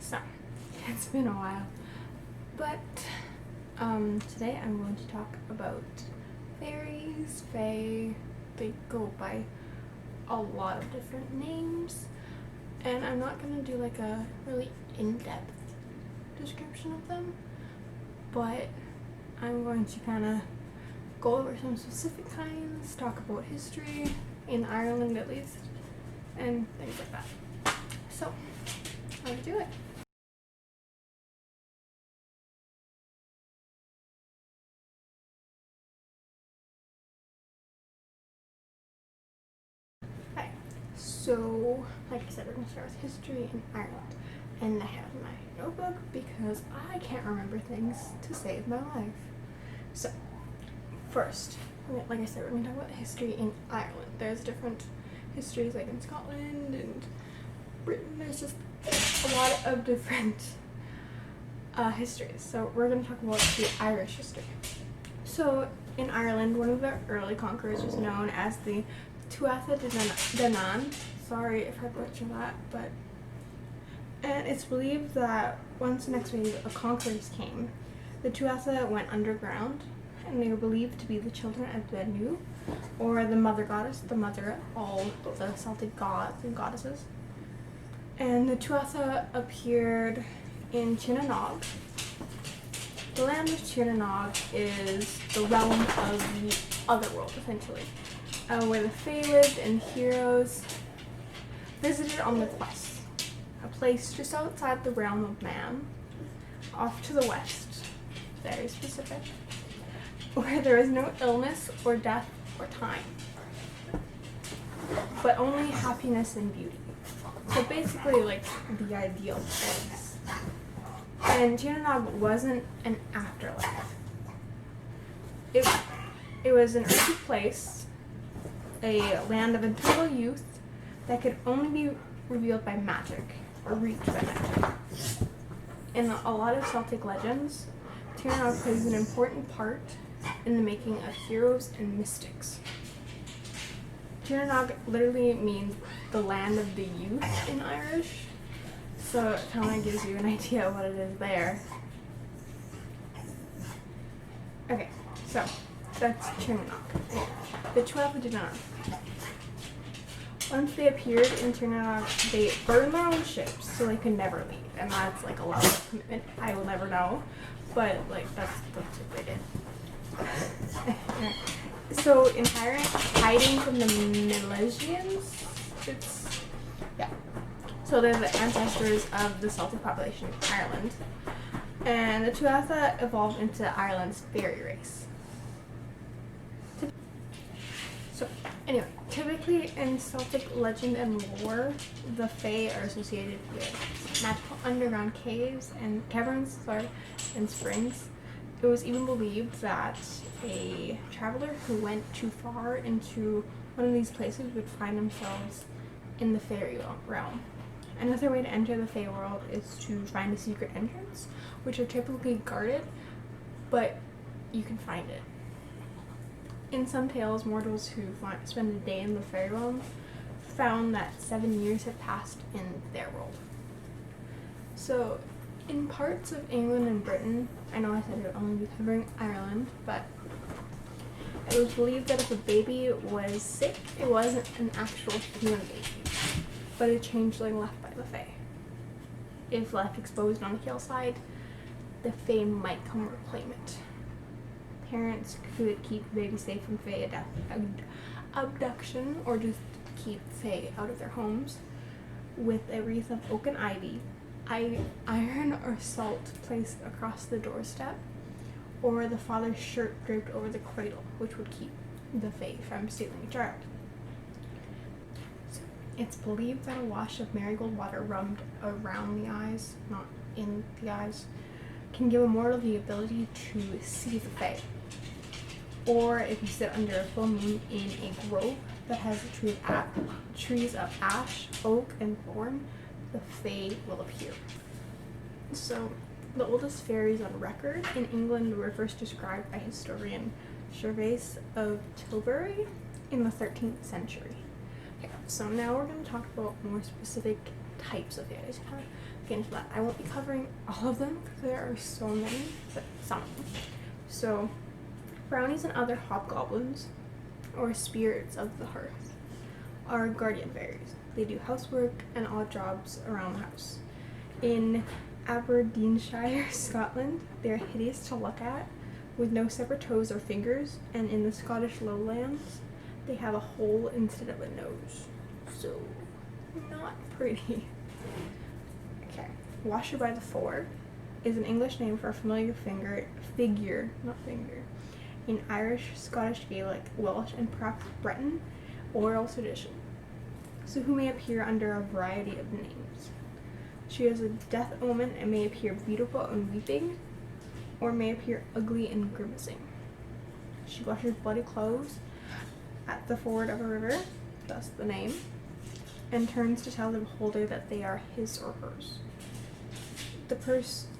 So, it's been a while, but today I'm going to talk about fairies, fae. They go by a lot of different names, and I'm not going to do like a really in-depth description of them, but I'm going to kind of go over some specific kinds, talk about history, in Ireland at least, and things like that. So, let's do it. Okay, so like I said, we're going to start with history in Ireland. And I have my notebook because I can't remember things to save my life. So, first, like I said, we're going to talk about history in Ireland. There's different histories like in Scotland and Britain. There's just a lot of different histories. So we're going to talk about the Irish history. So in Ireland, one of the early conquerors was known as the Tuatha De Danann. Sorry if I butchered that, but and it's believed that once the next wave of conquerors came, the Tuatha went underground, and they were believed to be the children of Danu, or the mother goddess, the mother of all the Celtic gods and goddesses. And the Tuatha appeared in Tuatha. The land of Tuatha is the realm of the otherworld, essentially, where the Fae lived and heroes visited on their quests. A place just outside the realm of man, off to the west, very specific, where there is no illness or death or time, but only happiness and beauty. So basically, like, the ideal place. And Tuatha wasn't an afterlife. It was an earthly place, a land of eternal youth that could only be revealed by magic, or reached by magic. In a lot of Celtic legends, Tuatha plays an important part in the making of heroes and mystics. Tuatha literally means the land of the youth in Irish, so it kind of gives you an idea of what it is there. Okay, so that's Tuatha. The Tuatha De Danann. Once they appeared in Tuatha, they burned their own ships so they could never leave, and that's like a lot of commitment. I will never know, but like that's what they did. So in hiding from the Milesians, so they're the ancestors of the Celtic population of Ireland, and the Tuatha evolved into Ireland's fairy race. So anyway, typically in Celtic legend and lore, the Fae are associated with magical underground caves and caverns, and springs. It was even believed that a traveler who went too far into one of these places would find themselves in the fairy realm. Another way to enter the Fae world is to find a secret entrance, which are typically guarded, but you can find it. In some tales, mortals who spend a day in the fairy realm found that 7 years had passed in their world. So, in parts of England and Britain, I know I said it would only be covering Ireland, but it was believed that if a baby was sick, it wasn't an actual human baby, but a changeling left by the Fae. If left exposed on a hillside, the Fae might come reclaim it. Parents could keep the baby safe from Fae abduction, or just keep Fae out of their homes with a wreath of oak and ivy, iron or salt placed across the doorstep, or the father's shirt draped over the cradle, which would keep the Fae from stealing a child. So it's believed that a wash of marigold water rubbed around the eyes, not in the eyes, can give a mortal the ability to see the Fae. Or if you sit under a full moon in a grove that has trees of ash, oak, and thorn, the Fae will appear. So, the oldest fairies on record in England were first described by historian Gervase of Tilbury in the 13th century. Okay, so now we're going to talk about more specific types of fairies. Kind of get into that. I won't be covering all of them because there are so many, but some of them. So, brownies and other hobgoblins, or spirits of the hearth, are guardian fairies. They do housework and odd jobs around the house. In Aberdeenshire, Scotland, they are hideous to look at, with no separate toes or fingers, and in the Scottish lowlands, they have a hole instead of a nose. So, not pretty. Okay, Washer by the Ford is an English name for a familiar figure, in Irish, Scottish Gaelic, Welsh, and perhaps Breton oral tradition, so who may appear under a variety of names. She is a death omen and may appear beautiful and weeping, or may appear ugly and grimacing. She washes bloody clothes at the ford of a river, thus the name, and turns to tell the beholder that they are his or hers. The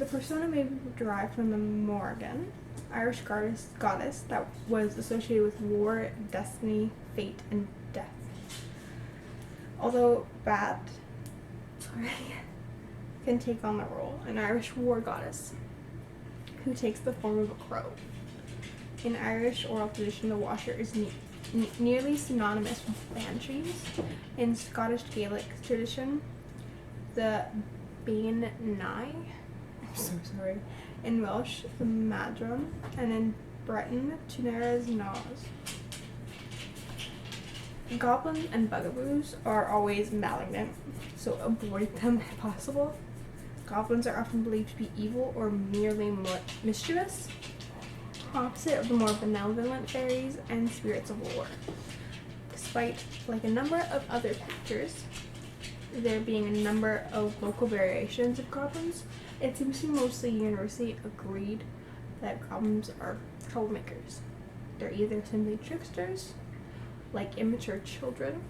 persona may be derived from the Morrigan, Irish goddess that was associated with war, destiny, fate, and death. Although Bat can take on the role, an Irish war goddess who takes the form of a crow. In Irish oral tradition, the washer is nearly synonymous with banshees. In Scottish Gaelic tradition, the Bain Nye, I'm so sorry. In Welsh, the Madron, and in Breton, Tuneras Nas. Goblins and bugaboos are always malignant, so avoid them if possible. Goblins are often believed to be evil or merely mischievous, opposite of the more benevolent fairies and spirits of war. Despite, like a number of other creatures, there being a number of local variations of goblins, it seems to be mostly universally agreed that goblins are troublemakers. They're either simply tricksters, like immature children,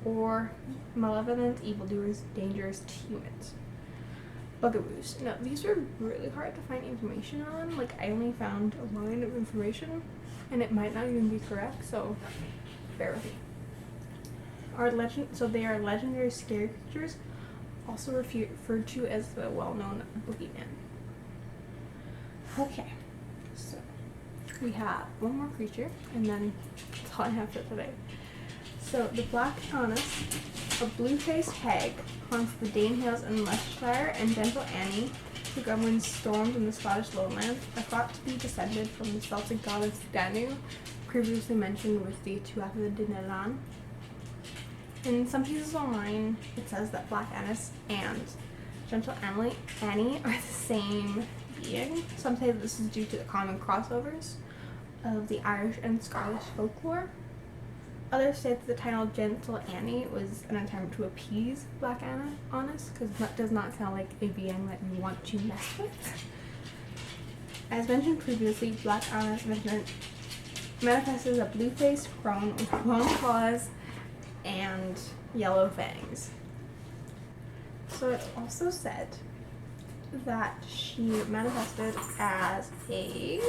or malevolent evildoers dangerous to humans. Bugaboos. Now, these were really hard to find information on. Like, I only found a line of information, and it might not even be correct, so bear with me. So they are legendary scary creatures, also referred to as the well-known boogeyman. Okay, so we have one more creature, and then that's all I have for today. So the Black Annis, a blue-faced hag, haunts the Danehills in Leicestershire, and Gentle Annie, the Goblins stormed in the Scottish lowlands, are thought to be descended from the Celtic goddess Danu, previously mentioned with the Tuatha De Danann. In some pieces online, it says that Black Annis and Gentle Annie are the same being. Some say that this is due to the common crossovers of the Irish and Scottish folklore. Others say that the title Gentle Annie was an attempt to appease Black Annis, because that does not sound like a being that you want to mess with. As mentioned previously, Black Annis manifests as a blue-faced crone with long claws and yellow fangs. So it also said that she manifested as a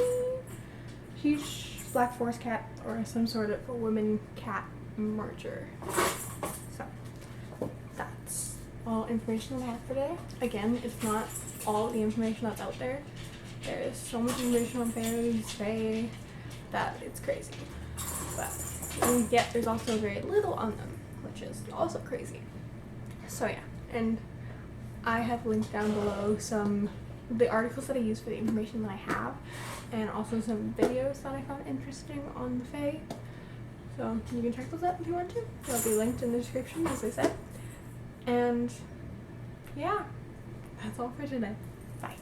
huge black forest cat or some sort of woman cat merger. So that's all information that I have for today. Again, it's not all the information that's out there. There is so much information on fairies, fae, that it's crazy. But yet there's also very little on them, which is also crazy. So yeah, and I have linked down below the articles that I use for the information that I have, and also some videos that I found interesting on the fae. So you can check those out if you want to. They'll be linked in the description, as I said. And yeah, that's all for today. Bye.